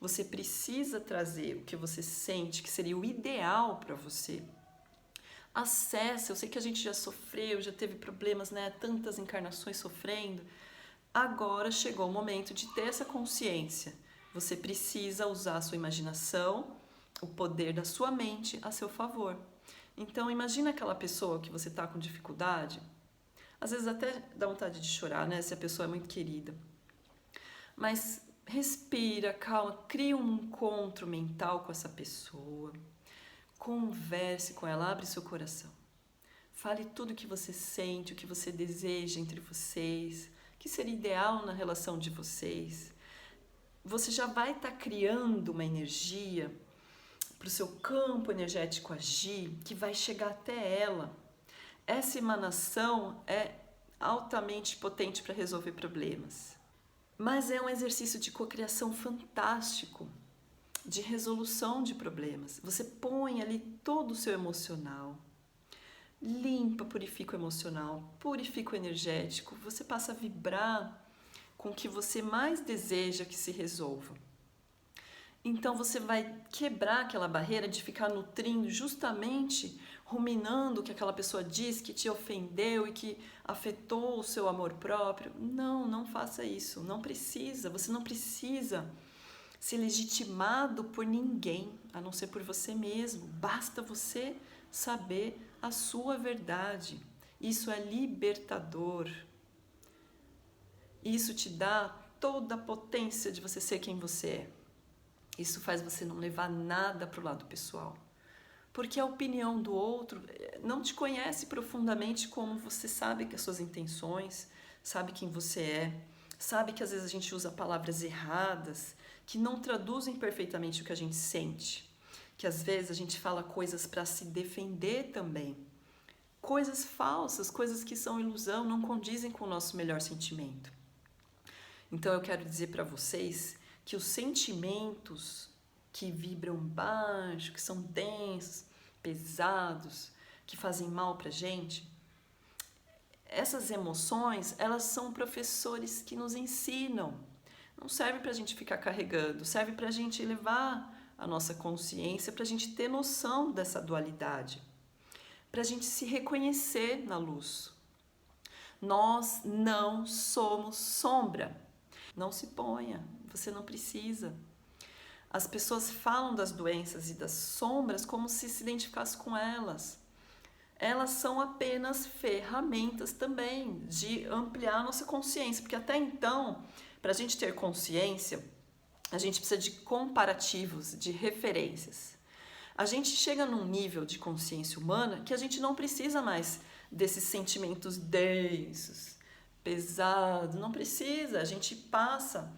Você precisa trazer o que você sente que seria o ideal para você. Acesse, eu sei que a gente já sofreu, já teve problemas, né? Tantas encarnações sofrendo. Agora chegou o momento de ter essa consciência. Você precisa usar a sua imaginação, o poder da sua mente a seu favor. Então, imagina aquela pessoa que você está com dificuldade. Às vezes até dá vontade de chorar, né? Se a pessoa é muito querida. Mas respira, calma, cria um encontro mental com essa pessoa. Converse com ela, abre seu coração. Fale tudo o que você sente, o que você deseja entre vocês, o que seria ideal na relação de vocês. Você já vai estar criando uma energia para o seu campo energético agir, que vai chegar até ela. Essa emanação é altamente potente para resolver problemas. Mas é um exercício de cocriação fantástico, de resolução de problemas. Você põe ali todo o seu emocional, limpa, purifica o emocional, purifica o energético, você passa a vibrar com o que você mais deseja que se resolva. Então você vai quebrar aquela barreira de ficar nutrindo, justamente ruminando o que aquela pessoa disse, que te ofendeu e que afetou o seu amor próprio. Não, não faça isso, não precisa, você não precisa ser legitimado por ninguém, a não ser por você mesmo. Basta você saber a sua verdade. Isso é libertador. Isso te dá toda a potência de você ser quem você é. Isso faz você não levar nada para o lado pessoal. porque a opinião do outro não te conhece profundamente como você sabe que as suas intenções, sabe quem você é, sabe que às vezes a gente usa palavras erradas, que não traduzem perfeitamente o que a gente sente, que às vezes a gente fala coisas para se defender também, coisas falsas, coisas que são ilusão, não condizem com o nosso melhor sentimento. Então eu quero dizer para vocês que os sentimentos que vibram baixo, que são densos, pesados, que fazem mal pra gente, essas emoções, elas são professores que nos ensinam. Não serve pra gente ficar carregando, serve pra gente elevar a nossa consciência, pra gente ter noção dessa dualidade, pra gente se reconhecer na luz. Nós não somos sombra. Não se ponha, você não precisa. As pessoas falam das doenças e das sombras como se identificasse com elas. Elas são apenas ferramentas também de ampliar a nossa consciência, porque até então, para a gente ter consciência, a gente precisa de comparativos, de referências. A gente chega num nível de consciência humana que a gente não precisa mais desses sentimentos densos, pesados, não precisa, a gente passa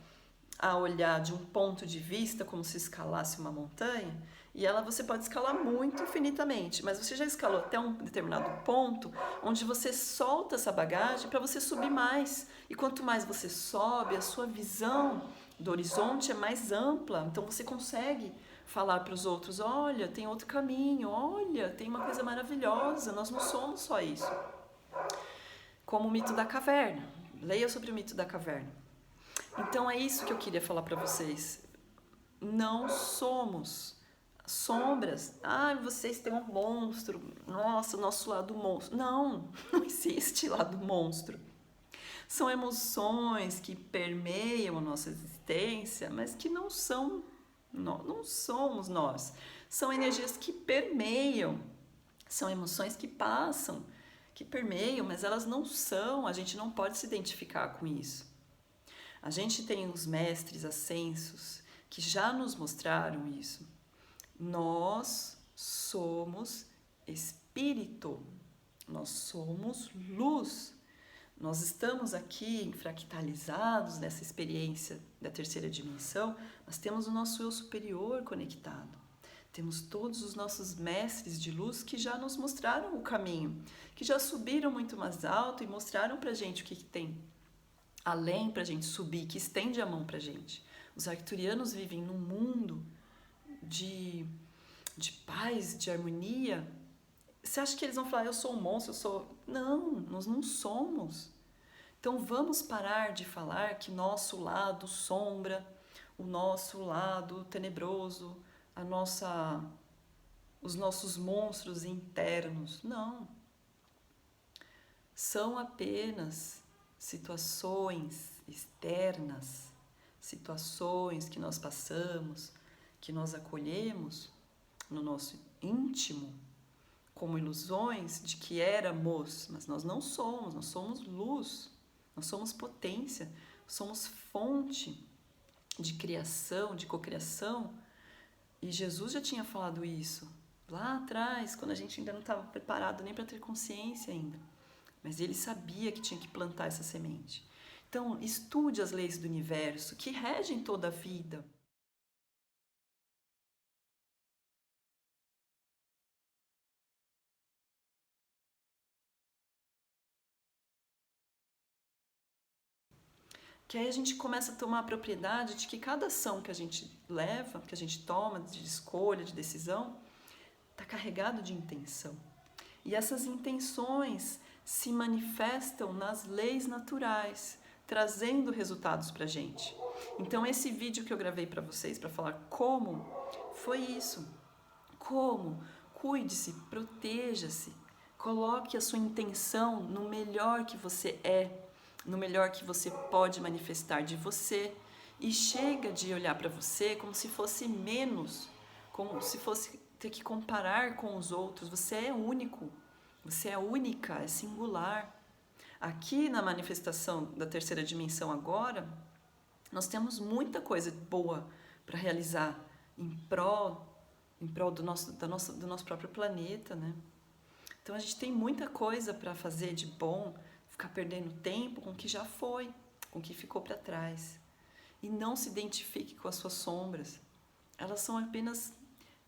a olhar de um ponto de vista como se escalasse uma montanha, e você pode escalar muito infinitamente, mas você já escalou até um determinado ponto onde você solta essa bagagem para você subir mais. E quanto mais você sobe, a sua visão do horizonte é mais ampla, então você consegue falar para os outros, olha, tem outro caminho, olha, tem uma coisa maravilhosa, nós não somos só isso. Como o mito da caverna. Leia sobre o mito da caverna. Então é isso que eu queria falar para vocês. Não somos sombras. Ah, vocês têm um monstro. Nossa, o nosso lado monstro. Não, não existe lado monstro. São emoções que permeiam a nossa existência, mas que não são, não somos nós. São energias que permeiam. São emoções que passam, que permeiam, mas elas não são. A gente não pode se identificar com isso. A gente tem os mestres ascensos que já nos mostraram isso. Nós somos espírito, nós somos luz. Nós estamos aqui fractalizados nessa experiência da terceira dimensão, mas temos o nosso eu superior conectado. Temos todos os nossos mestres de luz que já nos mostraram o caminho, que já subiram muito mais alto e mostraram pra gente o que tem além pra gente subir, que estende a mão pra gente. Os arcturianos vivem num mundo de paz, de harmonia. Você acha que eles vão falar, eu sou um monstro, eu sou... Não, nós não somos. Então vamos parar de falar que nosso lado sombra, o nosso lado tenebroso, os nossos monstros internos. Não. São apenas situações externas, situações que nós passamos, que nós acolhemos no nosso íntimo, como ilusões de que éramos, mas nós não somos, nós somos luz, nós somos potência, somos fonte de criação, de cocriação, e Jesus já tinha falado isso lá atrás, quando a gente ainda não estava preparado nem para ter consciência ainda. Mas ele sabia que tinha que plantar essa semente. Então, estude as leis do universo que regem toda a vida. Que aí a gente começa a tomar a propriedade de que cada ação que a gente leva, que a gente toma de escolha, de decisão, está carregado de intenção. E essas intenções se manifestam nas leis naturais, trazendo resultados para a gente. Então esse vídeo que eu gravei para vocês, para falar como, foi isso. Como? Cuide-se, proteja-se, coloque a sua intenção no melhor que você é, no melhor que você pode manifestar de você, e chega de olhar para você como se fosse menos, como se fosse ter que comparar com os outros. Você é único, você é única, é singular. Aqui na manifestação da terceira dimensão agora, nós temos muita coisa boa para realizar em prol em prol do nosso próprio planeta, né? Então a gente tem muita coisa para fazer de bom, ficar perdendo tempo com o que já foi, com o que ficou para trás. E não se identifique com as suas sombras. Elas são apenas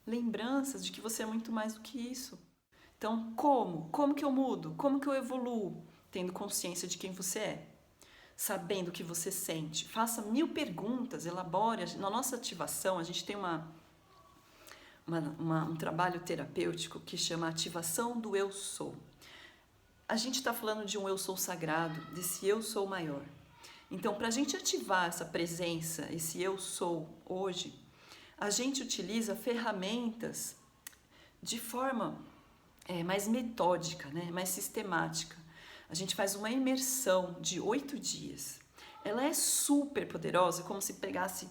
lembranças de que você é muito mais do que isso. Então, como? Como que eu mudo? Como que eu evoluo? Tendo consciência de quem você é. Sabendo o que você sente. Faça 1000 perguntas, elabore. Na nossa ativação, a gente tem um trabalho terapêutico que chama ativação do eu sou. A gente está falando de um eu sou sagrado, desse eu sou maior. Então, para a gente ativar essa presença, esse eu sou hoje, a gente utiliza ferramentas de forma mais metódica, né? Mais sistemática. A gente faz uma imersão de 8 dias. Ela é super poderosa, como se pegasse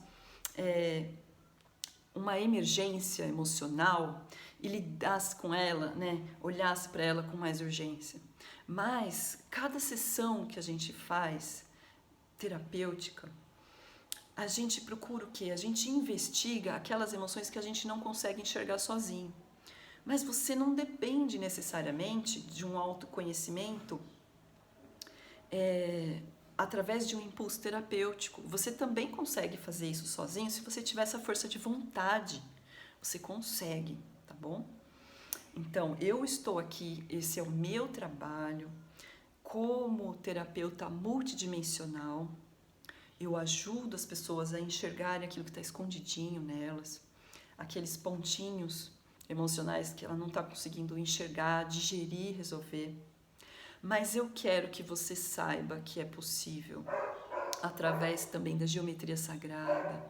uma emergência emocional e lidasse com ela, né? Olhasse para ela com mais urgência. Mas cada sessão que a gente faz terapêutica, a gente procura o quê? A gente investiga aquelas emoções que a gente não consegue enxergar sozinho. Mas você não depende necessariamente de um autoconhecimento através de um impulso terapêutico. Você também consegue fazer isso sozinho se você tiver essa força de vontade. Você consegue, tá bom? Então, eu estou aqui, esse é o meu trabalho como terapeuta multidimensional. Eu ajudo as pessoas a enxergarem aquilo que está escondidinho nelas, aqueles pontinhos emocionais que ela não está conseguindo enxergar, digerir, resolver. Mas eu quero que você saiba que é possível, através também da geometria sagrada,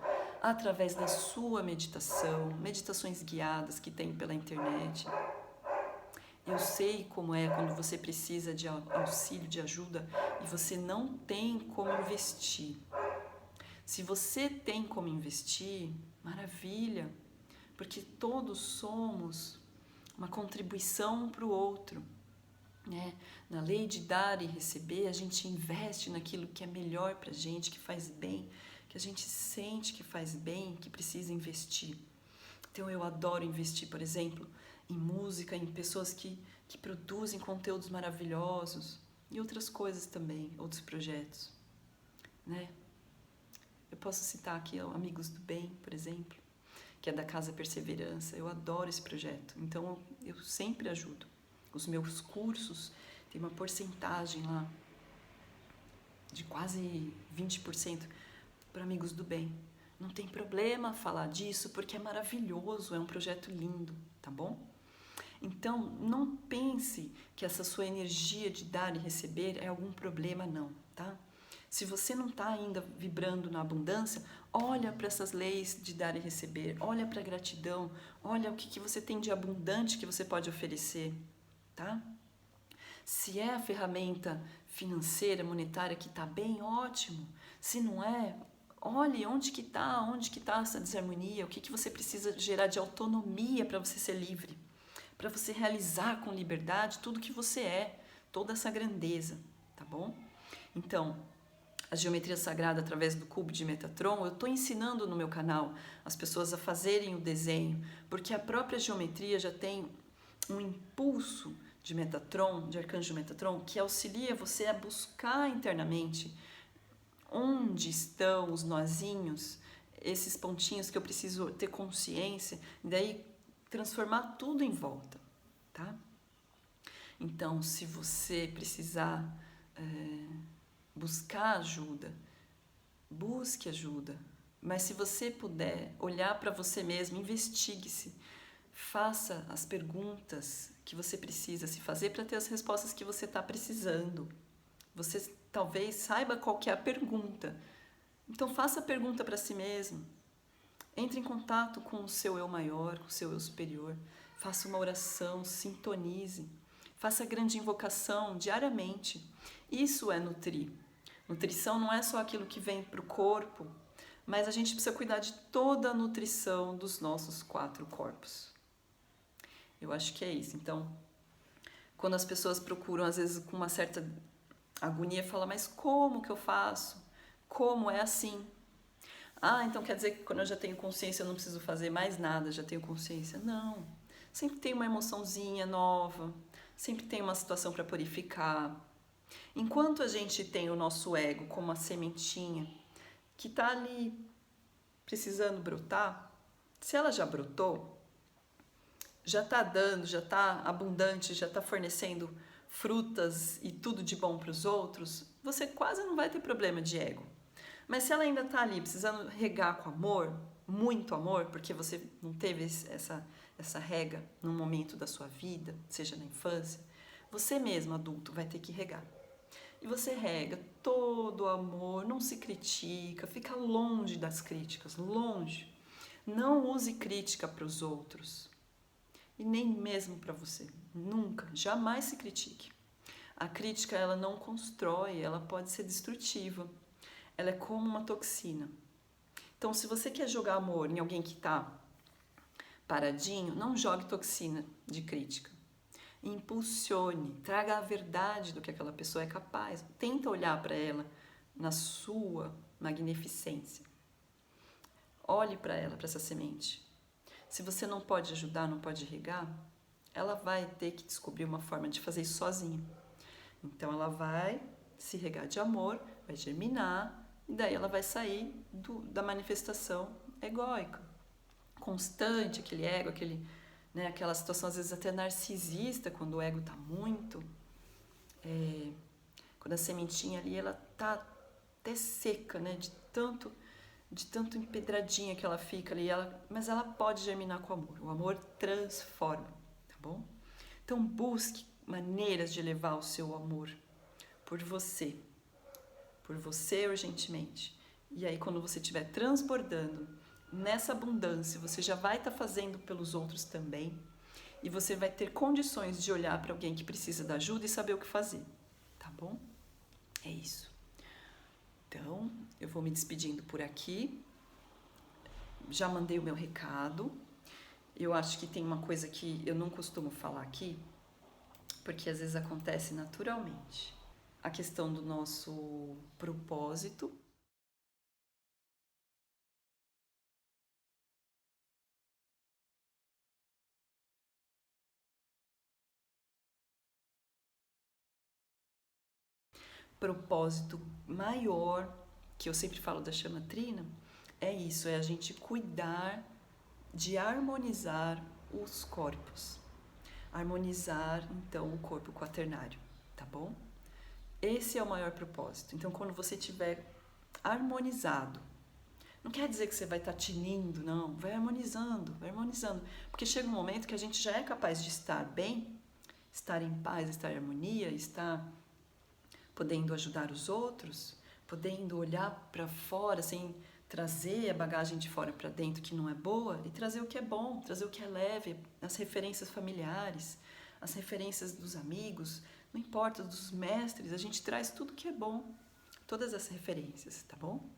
através da sua meditação, meditações guiadas que tem pela internet. Eu sei como é quando você precisa de auxílio, de ajuda, e você não tem como investir. Se você tem como investir, maravilha, porque todos somos uma contribuição para o outro, né? Na lei de dar e receber, a gente investe naquilo que é melhor para a gente, que faz bem, que a gente sente que faz bem, que precisa investir. Então eu adoro investir, por exemplo, em música, em pessoas que produzem conteúdos maravilhosos e outras coisas também, outros projetos, né? Eu posso citar aqui Amigos do Bem, por exemplo, que é da Casa Perseverança. Eu adoro esse projeto, então eu sempre ajudo. Os meus cursos tem uma porcentagem lá de quase 20% para Amigos do Bem. Não tem problema falar disso porque é maravilhoso, é um projeto lindo, tá bom? Então, não pense que essa sua energia de dar e receber é algum problema, não, tá? Se você não está ainda vibrando na abundância, olha para essas leis de dar e receber, olha para a gratidão, olha o que você tem de abundante que você pode oferecer, tá? Se é a ferramenta financeira, monetária que está bem, ótimo. Se não é, olhe onde que está essa desarmonia, o que você precisa gerar de autonomia para você ser livre, para você realizar com liberdade tudo que você é, toda essa grandeza, tá bom? Então, a geometria sagrada através do cubo de Metatron, eu estou ensinando no meu canal as pessoas a fazerem o desenho, porque a própria geometria já tem um impulso de Metatron, de arcanjo Metatron, que auxilia você a buscar internamente onde estão os nozinhos, esses pontinhos que eu preciso ter consciência, e daí transformar tudo em volta, tá? Então, se você precisar buscar ajuda, busque ajuda, mas se você puder olhar para você mesmo, investigue-se, faça as perguntas que você precisa se fazer para ter as respostas que você está precisando. Você talvez saiba qual que é a pergunta, então faça a pergunta para si mesmo. Entre em contato com o seu eu maior, com o seu eu superior. Faça uma oração, sintonize. Faça a grande invocação diariamente. Isso é nutrir. Nutrição não é só aquilo que vem para o corpo, mas a gente precisa cuidar de toda a nutrição dos nossos 4 corpos. Eu acho que é isso. Então, quando as pessoas procuram, às vezes com uma certa agonia, falam, mas como que eu faço? Como é assim? Ah, então quer dizer que quando eu já tenho consciência eu não preciso fazer mais nada, já tenho consciência? Não. Sempre tem uma emoçãozinha nova, sempre tem uma situação para purificar. Enquanto a gente tem o nosso ego como uma sementinha que está ali precisando brotar, se ela já brotou, já está dando, já está abundante, já está fornecendo frutas e tudo de bom para os outros, você quase não vai ter problema de ego. Mas se ela ainda está ali precisando regar com amor, muito amor, porque você não teve essa rega num momento da sua vida, seja na infância, você mesmo, adulto, vai ter que regar. E você rega todo o amor, não se critica, fica longe das críticas, longe. Não use crítica para os outros e nem mesmo para você. Nunca, jamais se critique. A crítica, ela não constrói, ela pode ser destrutiva. Ela é como uma toxina. Então, se você quer jogar amor em alguém que está paradinho, não jogue toxina de crítica. Impulsione, traga a verdade do que aquela pessoa é capaz. Tenta olhar para ela na sua magnificência. Olhe para ela, para essa semente. Se você não pode ajudar, não pode regar, ela vai ter que descobrir uma forma de fazer isso sozinha. Então ela vai se regar de amor, vai germinar, e daí ela vai sair da manifestação egóica. Constante, aquele ego, aquela situação às vezes até narcisista, quando o ego está muito. Quando a sementinha ali, ela tá até seca, né? De tanto empedradinha que ela fica ali, mas ela pode germinar com o amor. O amor transforma, tá bom? Então busque maneiras de elevar o seu amor por você urgentemente. E aí quando você estiver transbordando nessa abundância, você já vai estar fazendo pelos outros também, e você vai ter condições de olhar para alguém que precisa da ajuda e saber o que fazer, tá bom? É isso. Então, eu vou me despedindo por aqui. Já mandei o meu recado. Eu acho que tem uma coisa que eu não costumo falar aqui, porque às vezes acontece naturalmente. A questão do nosso propósito. Propósito maior, que eu sempre falo da chama trina, é isso, é a gente cuidar de harmonizar os corpos. Harmonizar, então, o corpo quaternário, tá bom? Esse é o maior propósito. Então, quando você estiver harmonizado, não quer dizer que você vai estar tinindo, não. Vai harmonizando, vai harmonizando. Porque chega um momento que a gente já é capaz de estar bem, estar em paz, estar em harmonia, estar podendo ajudar os outros, podendo olhar para fora sem trazer a bagagem de fora para dentro que não é boa e trazer o que é bom, trazer o que é leve, as referências familiares, as referências dos amigos, não importa, dos mestres, a gente traz tudo que é bom, todas as referências, tá bom?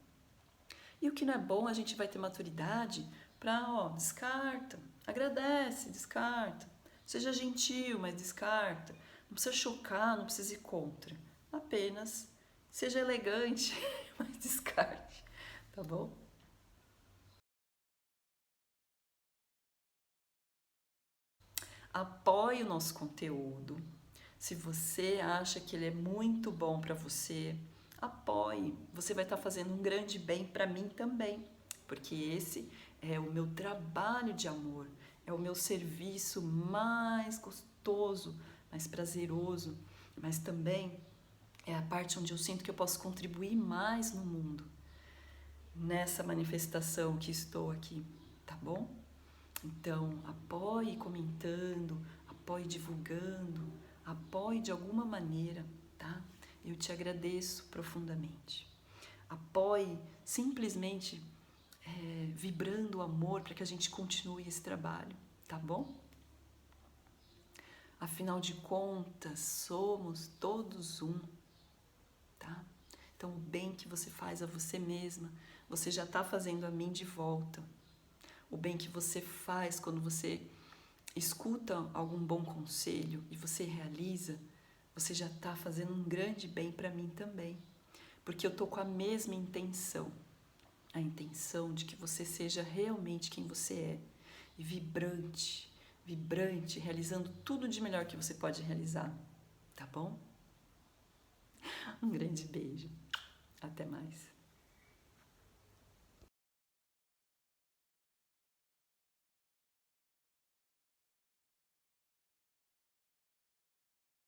E o que não é bom, a gente vai ter maturidade para, descarta, agradece, descarta, seja gentil, mas descarta, não precisa chocar, não precisa ir contra, apenas seja elegante, mas descarte, tá bom? Apoie o nosso conteúdo. Se você acha que ele é muito bom para você, apoie. Você vai estar fazendo um grande bem para mim também, porque esse é o meu trabalho de amor, é o meu serviço mais gostoso, mais prazeroso, mas também é a parte onde eu sinto que eu posso contribuir mais no mundo, nessa manifestação que estou aqui, tá bom? Então, apoie comentando, apoie divulgando, apoie de alguma maneira, tá? Eu te agradeço profundamente. Apoie simplesmente vibrando o amor para que a gente continue esse trabalho, tá bom? Afinal de contas, somos todos um, tá? Então, o bem que você faz a você mesma, você já está fazendo a mim de volta. O bem que você faz quando você escuta algum bom conselho e você realiza, você já está fazendo um grande bem para mim também. Porque eu estou com a mesma intenção. a intenção de que você seja realmente quem você é e vibrante, vibrante, realizando tudo de melhor que você pode realizar, tá bom? Um grande beijo.